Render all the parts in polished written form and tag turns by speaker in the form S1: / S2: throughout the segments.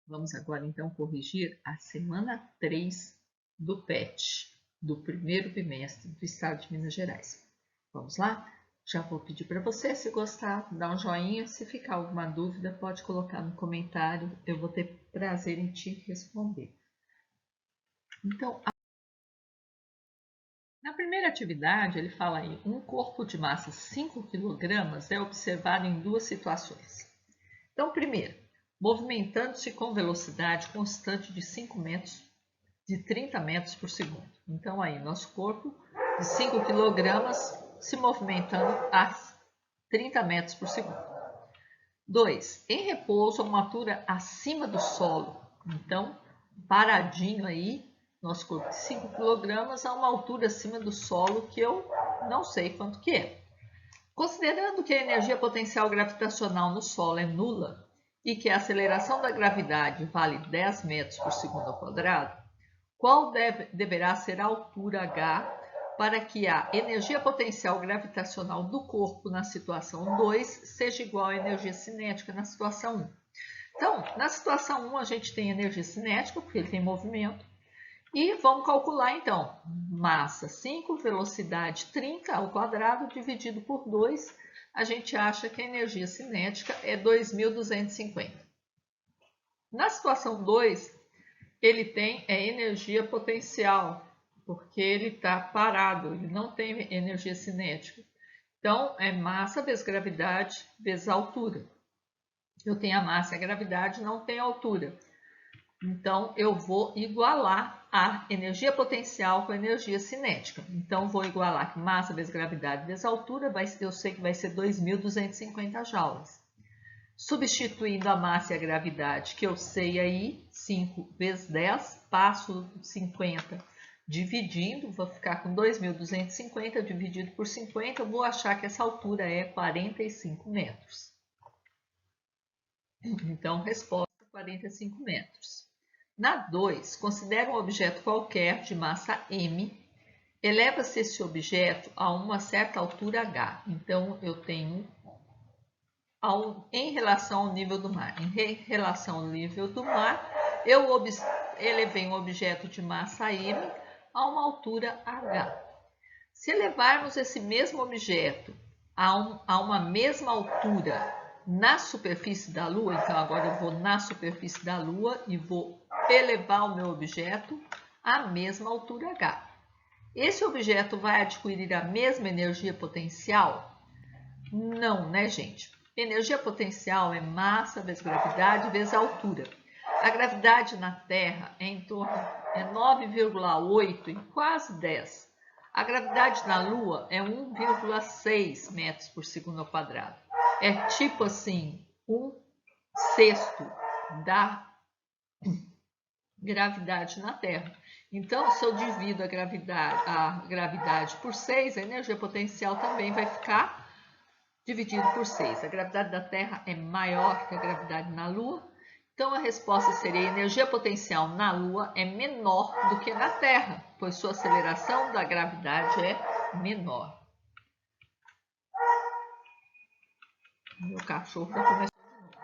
S1: Vamos agora, então, corrigir a semana 3 do PET, do primeiro bimestre do estado de Minas Gerais. Vamos lá? Já vou pedir para você, se gostar, dar um joinha. Se ficar alguma dúvida, pode colocar no comentário. Eu vou ter prazer em te responder. Então, na primeira atividade, ele fala aí, um corpo de massa 5 kg é observado em duas situações. Então, primeiro, movimentando-se com velocidade constante de 5 metros, de 30 metros por segundo. Então, aí, nosso corpo de 5 kg se movimentando a 30 metros por segundo. 2. Em repouso a uma altura acima do solo. Então, paradinho aí, nosso corpo de 5 kg a uma altura acima do solo que eu não sei quanto que é. Considerando que a energia potencial gravitacional no solo é nula e que a aceleração da gravidade vale 10 metros por segundo ao quadrado, qual deverá ser a altura h para que a energia potencial gravitacional do corpo na situação 2 seja igual à energia cinética na situação 1? Então, na situação 1 a gente tem energia cinética, porque ele tem movimento, e vamos calcular então, massa 5, velocidade 30 ao quadrado, dividido por 2, a gente acha que a energia cinética é 2.250. Na situação 2, ele tem energia potencial, porque ele está parado, ele não tem energia cinética. Então, é massa vezes gravidade vezes altura. Eu tenho a massa e a gravidade, não tenho altura. Então, eu vou igualar a energia potencial com a energia cinética. Então, vou igualar que massa vezes gravidade vezes altura, eu sei que vai ser 2.250 joules. Substituindo a massa e a gravidade, que eu sei aí, 5 vezes 10, passo 50 dividindo, vou ficar com 2.250 dividido por 50, eu vou achar que essa altura é 45 metros. Então, resposta 45 metros. Na 2, considera um objeto qualquer de massa m, eleva-se esse objeto a uma certa altura h. Então, eu tenho em relação ao nível do mar. Em relação ao nível do mar, eu elevei um objeto de massa m a uma altura h. Se elevarmos esse mesmo objeto a uma mesma altura na superfície da Lua, então agora eu vou na superfície da Lua e vou elevar o meu objeto à mesma altura h. Esse objeto vai adquirir a mesma energia potencial? Não, né, gente? Energia potencial é massa vezes gravidade vezes altura. A gravidade na Terra é em torno de 9,8 e quase 10. A gravidade na Lua é 1,6 metros por segundo ao quadrado. É tipo assim, 1/6 da gravidade na Terra. Então, se eu divido a gravidade por 6, a energia potencial também vai ficar dividido por 6. A gravidade da Terra é maior que a gravidade na Lua. Então, a resposta seria: a energia potencial na Lua é menor do que na Terra, pois sua aceleração da gravidade é menor. Meu cachorro já começou de novo.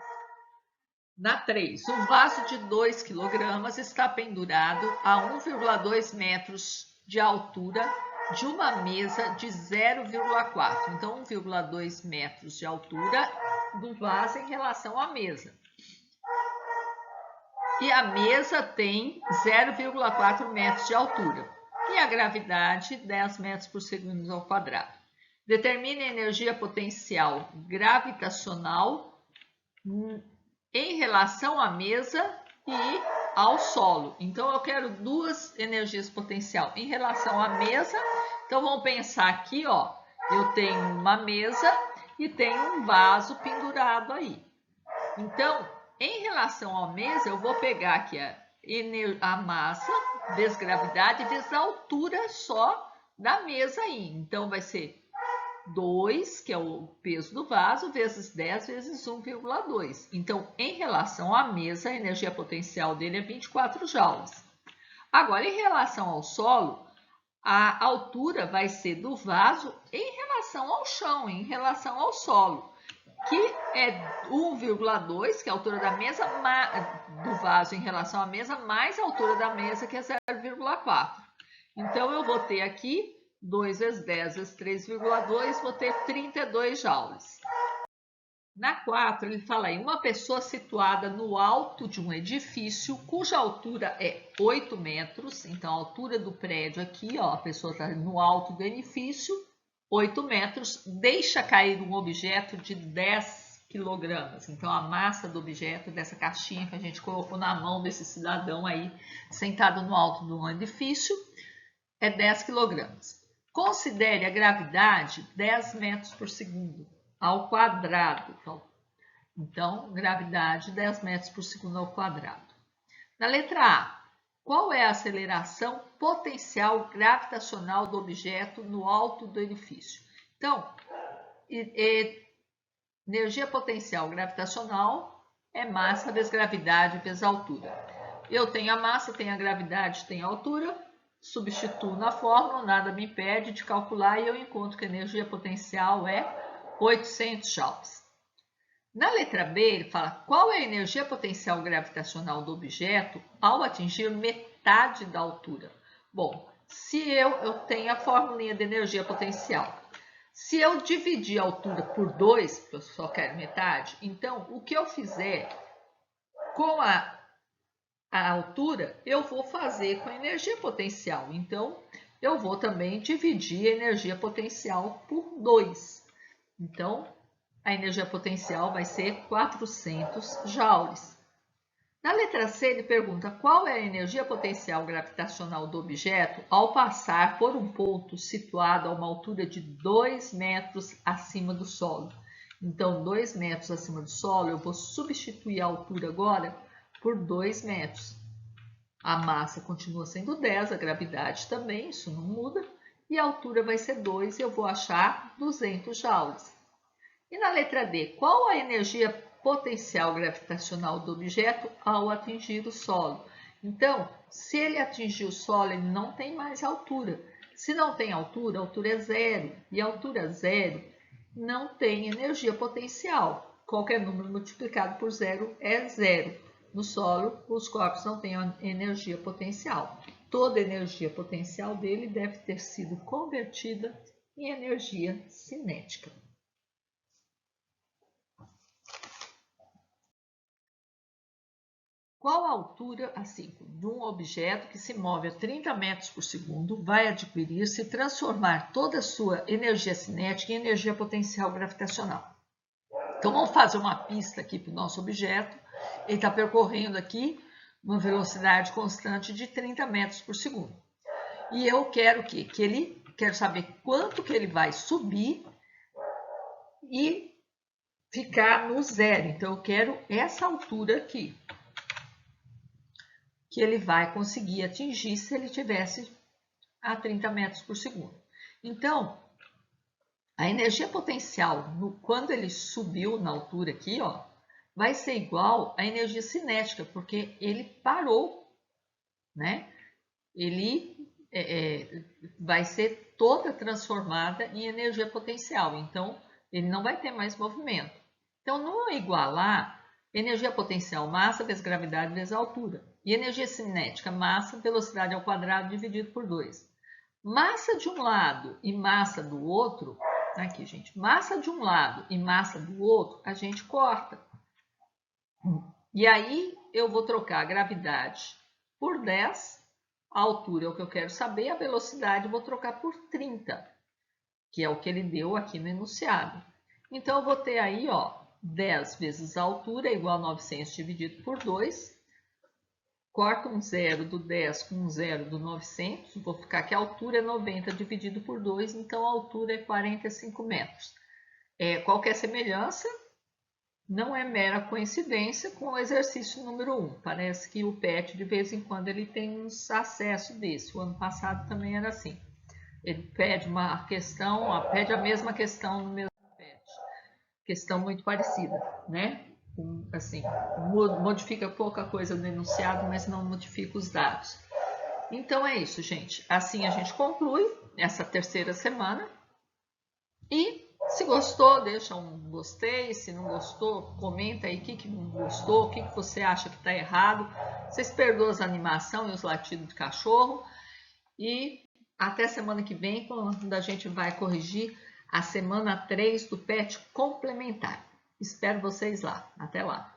S1: Na 3, um vaso de 2 kg está pendurado a 1,2 metros de altura de uma mesa de 0,4. Então, 1,2 metros de altura do vaso em relação à mesa. E a mesa tem 0,4 metros de altura. E a gravidade, 10 metros por segundo ao quadrado. Determine a energia potencial gravitacional em relação à mesa e ao solo. Então, eu quero duas energias potencial em relação à mesa. Então, vamos pensar aqui, ó, eu tenho uma mesa e tenho um vaso pendurado aí. Então, em relação à mesa, eu vou pegar aqui a massa vezes gravidade vezes a altura só da mesa aí. Então, vai ser 2, que é o peso do vaso, vezes 10 vezes 1,2. Então, em relação à mesa, a energia potencial dele é 24 joules. Agora, em relação ao solo, a altura vai ser do vaso em relação ao chão, em relação ao solo, que é 1,2, que é a altura da mesa, do vaso em relação à mesa mais a altura da mesa, que é 0,4. Então, eu vou ter aqui 2 vezes 10 vezes 3,2, vou ter 32 joules. Na 4, ele fala aí, uma pessoa situada no alto de um edifício, cuja altura é 8 metros, então a altura do prédio aqui, ó, a pessoa está no alto do edifício, 8 metros, deixa cair um objeto de 10 quilogramas. Então, a massa do objeto, dessa caixinha que a gente colocou na mão desse cidadão aí, sentado no alto de um edifício, é 10 quilogramas. Considere a gravidade 10 metros por segundo ao quadrado. Então, gravidade 10 metros por segundo ao quadrado. Na letra A, qual é a aceleração potencial gravitacional do objeto no alto do edifício? Então, energia potencial gravitacional é massa vezes gravidade vezes altura. Eu tenho a massa, tenho a gravidade, tenho a altura, substituo na fórmula, nada me impede de calcular e eu encontro que a energia potencial é 800 joules. Na letra B, ele fala qual é a energia potencial gravitacional do objeto ao atingir metade da altura. Bom, se eu tenho a formulinha de energia potencial. Se eu dividir a altura por 2, porque eu só quero metade, então o que eu fizer com a altura, eu vou fazer com a energia potencial. Então, eu vou também dividir a energia potencial por 2. Então, a energia potencial vai ser 400 joules. Na letra C, ele pergunta qual é a energia potencial gravitacional do objeto ao passar por um ponto situado a uma altura de 2 metros acima do solo. Então, 2 metros acima do solo, eu vou substituir a altura agora por 2 metros. A massa continua sendo 10, a gravidade também, isso não muda. E a altura vai ser 2 e eu vou achar 200 joules. E na letra D, qual a energia potencial gravitacional do objeto ao atingir o solo? Então, se ele atingir o solo, ele não tem mais altura. Se não tem altura, a altura é 0. E a altura 0 não tem energia potencial. Qualquer número multiplicado por 0 é 0. No solo, os corpos não têm energia potencial. Toda a energia potencial dele deve ter sido convertida em energia cinética. Qual a altura de um objeto que se move a 30 metros por segundo vai adquirir se transformar toda a sua energia cinética em energia potencial gravitacional? Então, vamos fazer uma pista aqui para o nosso objeto. Ele está percorrendo aqui uma velocidade constante de 30 metros por segundo. E eu quero o quê? Quero saber quanto que ele vai subir e ficar no zero. Então, eu quero essa altura aqui, que ele vai conseguir atingir se ele tivesse a 30 metros por segundo. Então, a energia potencial, quando ele subiu na altura aqui, ó, vai ser igual à energia cinética, porque ele parou, né? Ele vai ser toda transformada em energia potencial, então ele não vai ter mais movimento. Então, no igualar, energia potencial, massa vezes gravidade vezes altura. E energia cinética, massa, velocidade ao quadrado dividido por 2. Massa de um lado e massa do outro, aqui, gente, massa de um lado e massa do outro, a gente corta. E aí, eu vou trocar a gravidade por 10, a altura é o que eu quero saber, a velocidade eu vou trocar por 30, que é o que ele deu aqui no enunciado. Então, eu vou ter aí, ó, 10 vezes a altura é igual a 900 dividido por 2. Corto um zero do 10 com um zero do 900. Vou ficar que a altura é 90 dividido por 2, então a altura é 45 metros. Qual que é a semelhança? Não é mera coincidência com o exercício número 1. Parece que o PET, de vez em quando, ele tem uns acessos desse. O ano passado também era assim. Ele pede uma questão, pede a mesma questão no mesmo PET. Questão muito parecida, né? Assim, modifica pouca coisa no enunciado, mas não modifica os dados. Então é isso, gente. Assim a gente conclui essa terceira semana. E Se gostou, deixa um gostei. Se não gostou, comenta aí o que não gostou, o que você acha que está errado. Vocês perdoam as animações e os latidos de cachorro. E até semana que vem, quando a gente vai corrigir a semana 3 do PET complementar. Espero vocês lá. Até lá.